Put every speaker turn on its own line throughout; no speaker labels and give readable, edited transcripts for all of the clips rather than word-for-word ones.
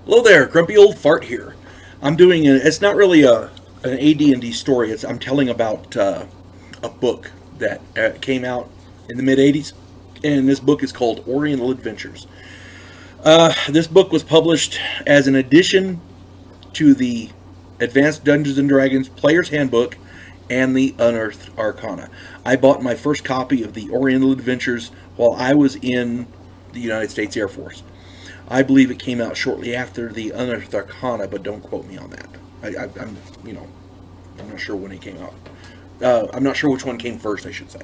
Hello there, grumpy old fart here. It's not really an AD&D story. I'm telling about a book that came out in the mid '80s, and this book is called Oriental Adventures. This book was published as an addition to the Advanced Dungeons and Dragons Player's Handbook and the Unearthed Arcana. I bought my first copy of the Oriental Adventures while I was in the United States Air Force. I believe it came out shortly after the Unearthed Arcana, but don't quote me on that. I'm not sure when it came out. I'm not sure which one came first, I should say.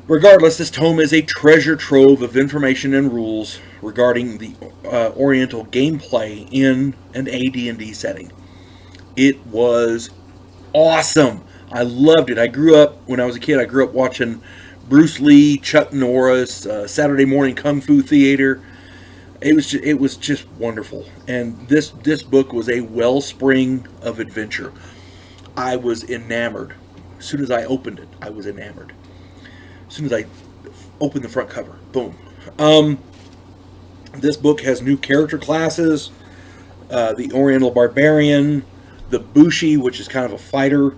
Regardless, this tome is a treasure trove of information and rules regarding the Oriental gameplay in an AD&D setting. It was awesome. I loved it. When I was a kid, I grew up watching Bruce Lee, Chuck Norris, Saturday morning Kung Fu theater. It was just wonderful. And this book was a wellspring of adventure. I was enamored. As soon as I opened it, I was enamored. As soon as I opened the front cover, boom. This book has new character classes. The Oriental Barbarian, the Bushi, which is kind of a fighter,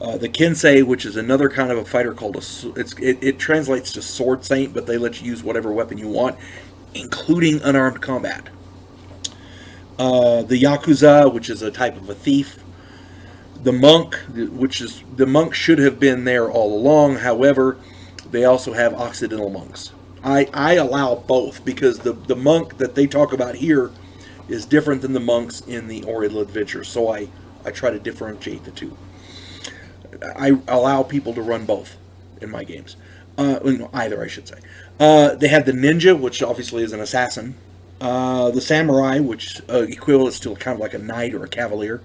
the Kensei, which is another kind of a fighter called it translates to Sword Saint, but they let you use whatever weapon you want, including unarmed combat. The Yakuza, which is a type of a thief. The Monk, the monk should have been there all along. However, they also have Occidental monks. I allow both because the monk that they talk about here is different than the monks in the Oriental Adventure. So I try to differentiate the two. I allow people to run both in my games. Either, I should say. They have the ninja, which obviously is an assassin. The samurai, which equivalents to kind of like a knight or a cavalier.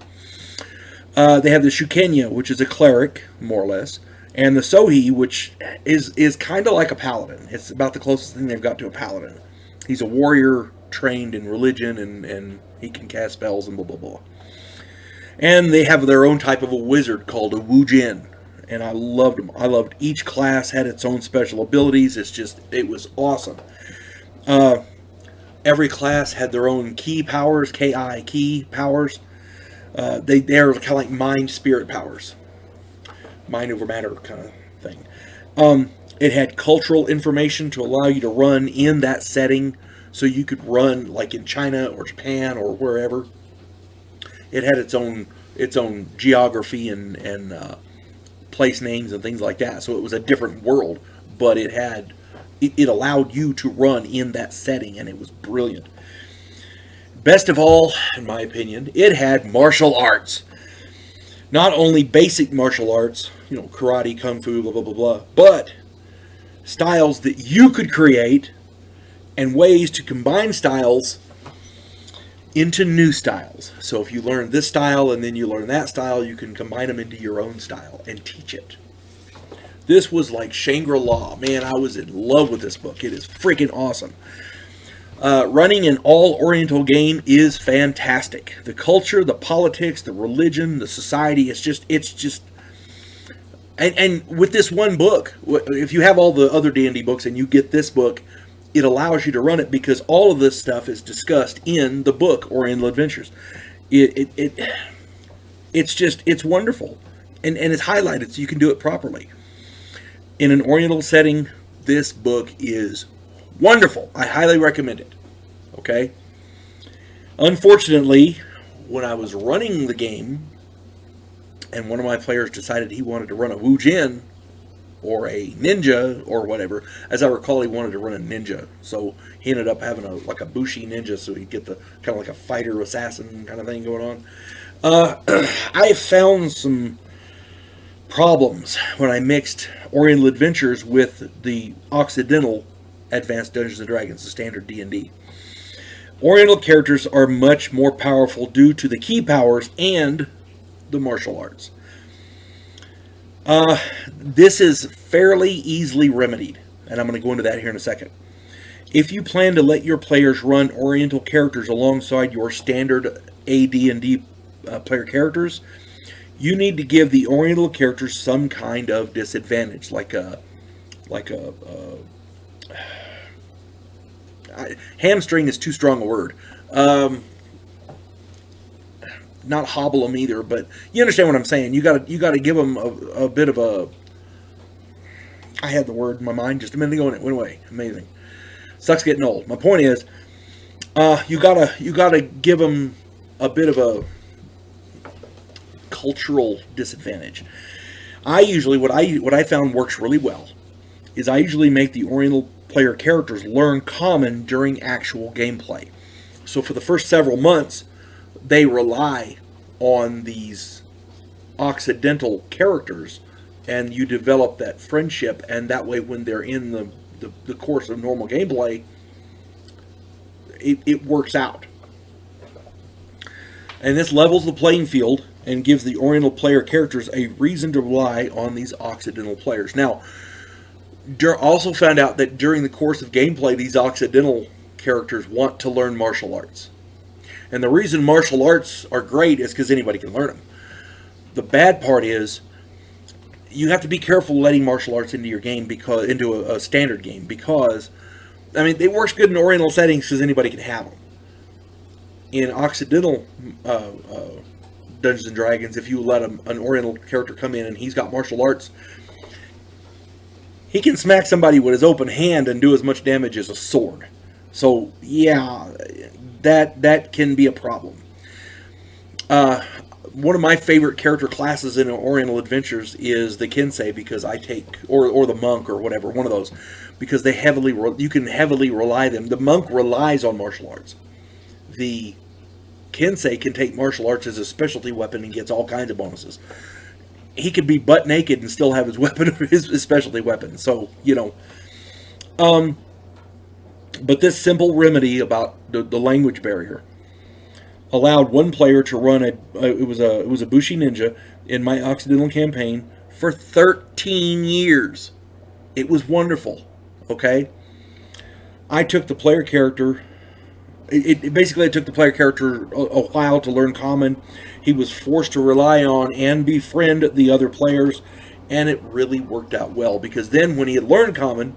They have the shukenya, which is a cleric, more or less. And the sohi, which is kind of like a paladin. It's about the closest thing they've got to a paladin. He's a warrior trained in religion, and he can cast spells and blah, blah, blah. And they have their own type of a wizard called a wujin. And I loved them. I loved each class had its own special abilities. It was awesome. Every class had their own key powers, Ki, key powers. They're kind of like mind spirit powers. Mind over matter kind of thing. It had cultural information to allow you to run in that setting, so you could run like in China or Japan or wherever. It had its own geography and place names and things like that. So it was a different world, but it allowed you to run in that setting, and it was brilliant. Best of all, in my opinion, it had martial arts. Not only basic martial arts, karate, kung fu, blah, blah, blah, blah, but styles that you could create and ways to combine styles into new styles. So if you learn this style and then you learn that style, you can combine them into your own style and teach it. This was like Shangri-La. Man, I was in love with this book. It is freaking awesome. Running an all-Oriental game is fantastic. The culture, the politics, the religion, the society, it's just, and with this one book, if you have all the other D&D books and you get this book, it allows you to run it because all of this stuff is discussed in the book Oriental Adventures. It's wonderful, and it's highlighted so you can do it properly. In an Oriental setting, this book is wonderful. I highly recommend it. Okay? Unfortunately, when I was running the game, and one of my players decided he wanted to run a Wujin, or a ninja, or whatever. As I recall, he wanted to run a ninja. So he ended up having a Bushi ninja, so he'd get the kind of like a fighter assassin kind of thing going on. I found some problems when I mixed Oriental Adventures with the Occidental Advanced Dungeons and Dragons, the standard D&D. Oriental characters are much more powerful due to the key powers and the martial arts. This is fairly easily remedied, and I'm going to go into that here in a second. If you plan to let your players run Oriental characters alongside your standard AD&D player characters, you need to give the Oriental characters some kind of disadvantage, I hamstring is too strong a word. Not hobble them either, but you understand what I'm saying. You got to give them a bit of a. I had the word in my mind just a minute ago and it went away. Amazing. Sucks getting old. My point is, you gotta give them a bit of a cultural disadvantage. I usually what I found works really well is I usually make the Oriental player characters learn common during actual gameplay. So for the first several months, they rely on these Occidental characters, and you develop that friendship, and that way when they're in the course of normal gameplay, it works out. And this levels the playing field and gives the Oriental player characters a reason to rely on these Occidental players. Now, also found out that during the course of gameplay, these Occidental characters want to learn martial arts. And the reason martial arts are great is because anybody can learn them. The bad part is you have to be careful letting martial arts into your game, because into a standard game, because I mean, it works good in Oriental settings because anybody can have them. In Occidental Dungeons and Dragons, if you let an Oriental character come in and he's got martial arts, he can smack somebody with his open hand and do as much damage as a sword. So yeah, that can be a problem. One of my favorite character classes in Oriental Adventures is the Kensei, because I take, or the monk or whatever, one of those, because they you can heavily rely them. The monk relies on martial arts. The Kensei can take martial arts as a specialty weapon and gets all kinds of bonuses. He could be butt naked and still have his weapon, his specialty weapon. So, you know. But this simple remedy about the language barrier allowed one player to run it was a Bushi ninja in my Occidental campaign for 13 years. It was wonderful. Okay? I took the player character. Basically, it took the player character a while to learn common. He was forced to rely on and befriend the other players, and it really worked out well, because then when he had learned common,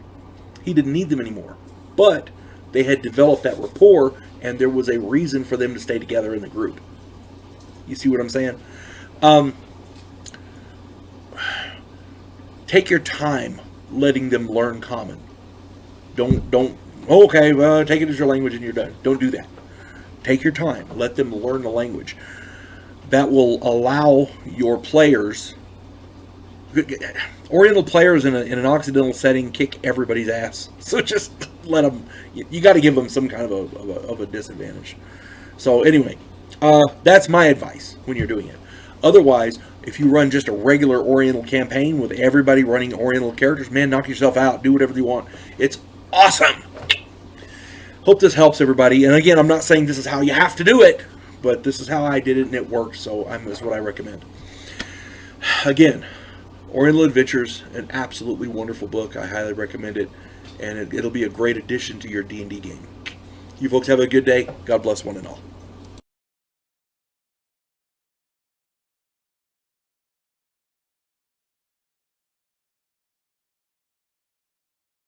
he didn't need them anymore. But they had developed that rapport, and there was a reason for them to stay together in the group. You see what I'm saying? Take your time letting them learn common. Don't okay, well, take it as your language and you're done. Don't do that. Take your time. Let them learn the language. That will allow your players... Oriental players in an Occidental setting kick everybody's ass. So just let them... You got to give them some kind of a disadvantage. So anyway, that's my advice when you're doing it. Otherwise, if you run just a regular Oriental campaign with everybody running Oriental characters, man, knock yourself out. Do whatever you want. It's awesome. Hope this helps everybody. And again, I'm not saying this is how you have to do it, but this is how I did it and it worked, so that's what I recommend. Again, Oriental Adventures, an absolutely wonderful book. I highly recommend it, and it'll be a great addition to your D&D game. You folks have a good day. God bless one and all.